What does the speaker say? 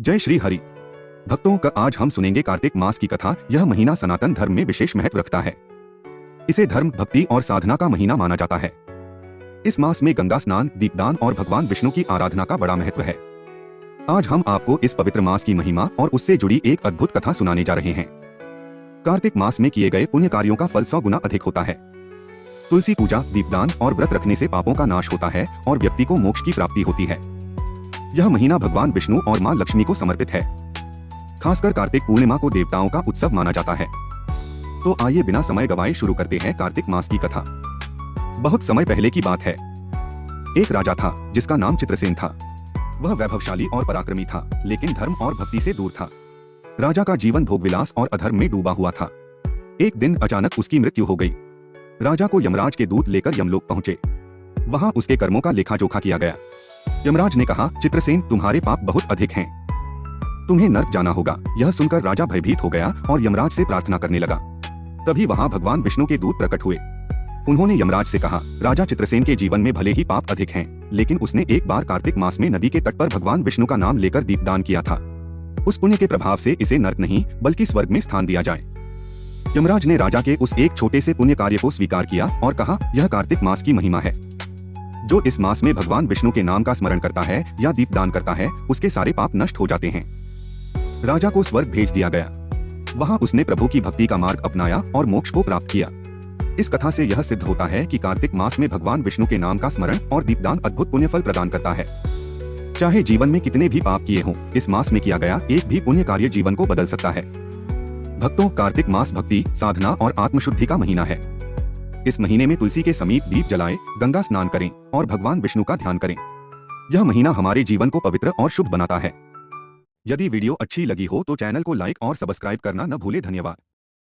जय श्री हरि भक्तों का आज हम सुनेंगे कार्तिक मास की कथा। यह महीना सनातन धर्म में विशेष महत्व रखता है। इसे धर्म, भक्ति और साधना का महीना माना जाता है। इस मास में गंगा स्नान, दीपदान और भगवान विष्णु की आराधना का बड़ा महत्व है। आज हम आपको इस पवित्र मास की महिमा और उससे जुड़ी एक अद्भुत कथा सुनाने जा रहे हैं। कार्तिक मास में किए गए पुण्य कार्यों का फल 100 गुना अधिक होता है। तुलसी पूजा, दीपदान और व्रत रखने से पापों का नाश होता है और व्यक्ति को मोक्ष की प्राप्ति होती है। यह महीना भगवान विष्णु और मां लक्ष्मी को समर्पित है। खासकर कार्तिक पूर्णिमा को देवताओं का उत्सव माना जाता है। तो आइए बिना समय गवाए शुरू करते हैं कार्तिक मास की कथा। बहुत समय पहले की बात है। एक राजा था जिसका नाम चित्रसेन था। वह वैभवशाली और पराक्रमी था, लेकिन धर्म और भक्ति से दूर था। राजा का जीवन भोगविलास और अधर्म में डूबा हुआ था। एक दिन अचानक उसकी मृत्यु हो गई। राजा को यमराज के दूत लेकर यमलोक पहुंचे। वहां उसके कर्मों का लेखा जोखा किया गया। यमराज ने कहा, चित्रसेन, तुम्हारे पाप बहुत अधिक हैं। तुम्हें नर्क जाना होगा। यह सुनकर राजा भयभीत हो गया और यमराज से प्रार्थना करने लगा। तभी वहां भगवान विष्णु के दूत प्रकट हुए। उन्होंने यमराज से कहा, राजा चित्रसेन के जीवन में भले ही पाप अधिक हैं, लेकिन उसने एक बार कार्तिक मास में नदी के तट पर भगवान विष्णु का नाम लेकर दीपदान किया था। उस पुण्य के प्रभाव से इसे नर्क नहीं बल्कि स्वर्ग में स्थान दिया जाए। यमराज ने राजा के उस एक छोटे से पुण्य कार्य को स्वीकार किया और कहा, यह कार्तिक मास की महिमा है। जो इस मास में भगवान विष्णु के नाम का स्मरण करता है या दीपदान करता है, उसके सारे पाप नष्ट हो जाते हैं। राजा को स्वर्ग भेज दिया गया। वहां उसने प्रभु की भक्ति का मार्ग अपनाया और मोक्ष को प्राप्त किया। इस कथा से यह सिद्ध होता है कि कार्तिक मास में भगवान विष्णु के नाम का स्मरण और दीपदान अद्भुत पुण्य फल प्रदान करता है। चाहे जीवन में कितने भी पाप किए हों, इस मास में किया गया एक भी पुण्य कार्य जीवन को बदल सकता है। भक्तों, कार्तिक मास भक्ति, साधना और आत्मशुद्धि का महीना है। इस महीने में तुलसी के समीप दीप जलाएं, गंगा स्नान करें और भगवान विष्णु का ध्यान करें। यह महीना हमारे जीवन को पवित्र और शुभ बनाता है। यदि वीडियो अच्छी लगी हो तो चैनल को लाइक और सब्सक्राइब करना न भूलें। धन्यवाद।